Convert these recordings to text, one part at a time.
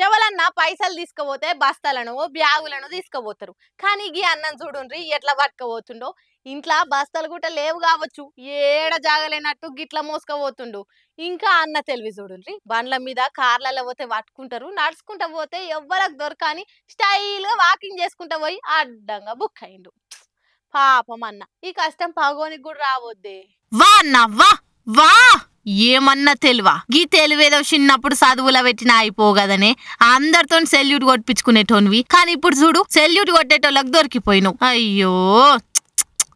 ఎవలన్నా పైసలు తీసుకుపోతే బస్తాలను బ్యాగులను తీసుకుపోతారు. కానీ గీ అన్నం చూడుండ్రి ఎట్లా పట్టుకపోతుండో. ఇంట్లో బస్తాలు గుట్ట లేవు కావచ్చు, ఏడ జాగలేనట్టు గిట్ల మోసుకపోతుండు. ఇంకా అన్న తెలివి చూడుండ్రి, బండ్ల మీద కార్లలో పోతే పట్టుకుంటారు, నడుచుకుంటా పోతే ఎవ్వరకు దొరకని స్టైల్ గా వాకింగ్ చేసుకుంటా పోయి అడ్డంగా బుక్ అయిండు. పాపం అన్న ఈ కష్టం పగోనికి కూడా రావద్దే. వా అన్న వా వా ఏమన్నా తెలివా? గీ తెలివేదో చిన్నప్పుడు చదువుల పెట్టినా అయిపోగదనే అందరితో సెల్యూట్ కొట్టించుకునేటోనివి. కానీ ఇప్పుడు చూడు, సెల్యూట్ కొట్టేటోళ్ళకి దొరికిపోయినావు. అయ్యో,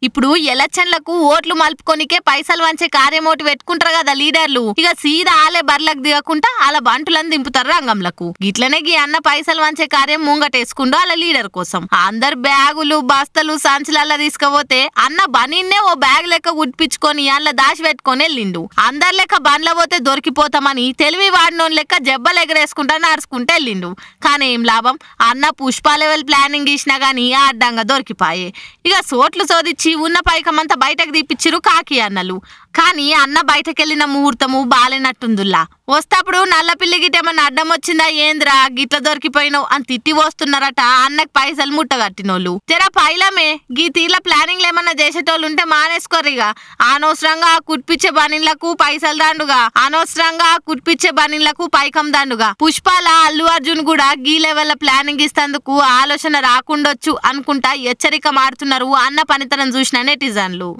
ఇప్పుడు ఎలక్షన్లకు ఓట్లు మలుపుకొనికే పైసలు వంచే కార్యమోటి పెట్టుకుంటారు కదా లీడర్లు. ఇక సీదా ఆలే బర్లకు దిగకుండా అలా బంటులను దింపుతారు రంగంలకు. గిట్లనే గీ అన్న పైసలు వంచే కార్యం ముంగటేసుకుండో అలా లీడర్ కోసం. అందరు బ్యాగులు బస్తలు సంచులల్లా తీసుకపోతే అన్న బనీన్నే ఓ బ్యాగ్ లెక్క గుట్టించుకొని అలా దాచి పెట్టుకొని వెళ్ళిండు. అందరు లెక్క బండ్ల పోతే దొరికిపోతామని తెలివి వాడినోని లెక్క జబ్బలు ఎగరేసుకుంటా నడుచుకుంటూ వెళ్ళిండు. కానీ ఏం లాభం, అన్న పుష్ప లెవెల్ ప్లానింగ్ ఇచ్చినా గానీ అడ్డంగా దొరికిపాయే. ఇక సోట్లు సోదిచ్చి ఉన్న పైకమంతా బయటకు తీపిచ్చిరు కాకి అన్నలు. కానీ అన్న బయటకెళ్లిన ముహూర్తము బాలేనట్టుందుల్లా. వస్తప్పుడు నల్ల పిల్లి గిట్టేమన్నా అడ్డం వచ్చిందా ఏంద్రా గిట్ల దొరికిపోయినావు అని తిట్టి వస్తున్నారట అన్నకు పైసలు ముట్టగట్టినోళ్ళు. జర పైలమే గీ తీర్ల ప్లానింగ్లు ఏమన్నా చేసేటోళ్ళు ఉంటే మానేసుకోర్రిగా. అనవసరంగా కుట్పిచ్చే బనీన్లకు పైసలు దండుగా, అనవసరంగా కుట్పిచ్చే బనీన్లకు పైకం దండుగా. పుష్పాల అల్లు అర్జున్ కూడా గీ లెవెల్ ప్లానింగ్ ఇస్తందుకు ఆలోచన రాకుండొచ్చు అనుకుంటా హెచ్చరిక మారుతున్నారు అన్న పనితనం చూసిన నెటిజన్లు.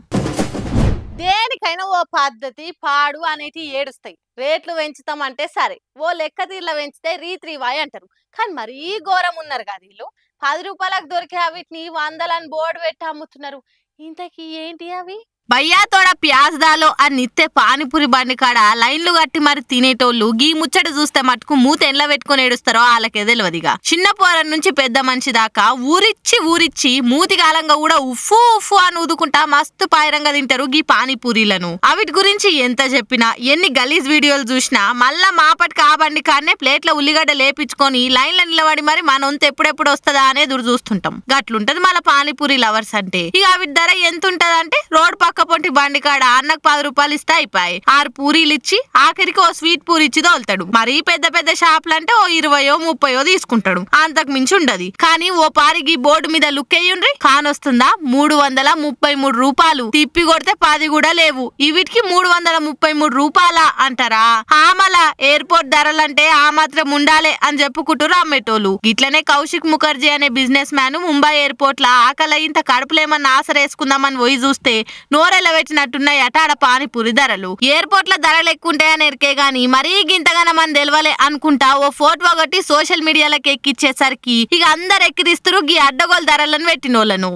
దేనికైనా ఓ పద్ధతి పాడు అనేటి ఏడుస్తాయి. రేట్లు పెంచుతామంటే సరే, ఓ లెక్క తీర్ల పెంచితే రీత్రీవాయి అంటారు. కానీ మరీ ఘోరం ఉన్నారు కదా వీళ్ళు. 10 రూపాయలకు దొరికే వీటిని 100లని బోర్డు పెట్టి అమ్ముతున్నారు. ఇంతకీ ఏంటి అవి? భయ్యా తోడ ప్యాజ్ దాలో అని నిత్తే పానీపూరి బండి కాడ లైన్లు కట్టి మరి తినేటోళ్ళు గీ ముచ్చట చూస్తే మటుకు మూత ఎండ్ల పెట్టుకుని ఏడుస్తారో వాళ్ళకే తెలియదుగా. చిన్న పోరం నుంచి పెద్ద మనిషి దాకా ఊరిచ్చి మూతి కాలంగా కూడా ఉఫ్ఫు ఉఫ్ఫు అని ఊదుకుంటా మస్తు పాయరంగా తింటారు గీ పానీపూరీలను. అవిటి గురించి ఎంత చెప్పినా ఎన్ని గలీజ్ వీడియోలు చూసినా మళ్ళా మాపటికి ఆ బండి కాడనే ప్లేట్ల ఉల్లిగడ్డ లేపించుకొని లైన్ల నిలబడి మరి మన వంతు ఎప్పుడెప్పుడు వస్తుందా అనే ఎదురు చూస్తుంటాం. గట్లుంటది మళ్ళీ పానీపూరి లవర్స్ అంటే. ఇక అవిటి ధర ఎంత ఉంటదంటే రోడ్ పక్క పొంటి బండి కాడ అన్నకు 10 రూపాయలు ఇస్తే అయిపోయి 6 పూరీలు ఇచ్చి ఆఖరికి ఓ స్వీట్ పూరి ఇచ్చి తోలుతాడు. మరీ పెద్ద పెద్ద షాపులు అంటే ఓ 20 30 తీసుకుంటాడు, అంతకు మించి ఉండదు. కానీ ఓ పారికి బోర్డు మీద లుక్ అయ్యుండ్రి కానొస్తుందా 333 రూపాయలు. తిప్పి కొడితే 10 కూడా లేవు. ఇవిటికి 333 రూపాయల అంటారా? ఆమల ఎయిర్పోర్ట్ ధరలంటే ఆ మాత్రం ఉండాలే అని చెప్పుకుంటారు అమ్మేటోళ్ళు. ఇట్లనే కౌశిక్ ముఖర్జీ అనే బిజినెస్ మ్యాన్ ముంబై ఎయిర్పోర్ట్ లా ఆకలి ఇంత కడుపులేమన్నా ఆసరేసుకుందామని పోయి చూస్తే నోరెల పెట్టినట్టున్నాయట ఆడ పానీపూరి ధరలు. ఎయిర్పోర్ట్ లో ధరలు ఎక్కువ ఉంటాయని ఎరికే గాని మరీ గింతగానే మన తెలవలే అనుకుంటా ఓ ఫోటో కొట్టి సోషల్ మీడియాలకు ఎక్కిచ్చేసరికి ఇక అందరు ఎక్కిరిస్తురు గీ అడ్డగోలు ధరలను పెట్టినోళ్ళను.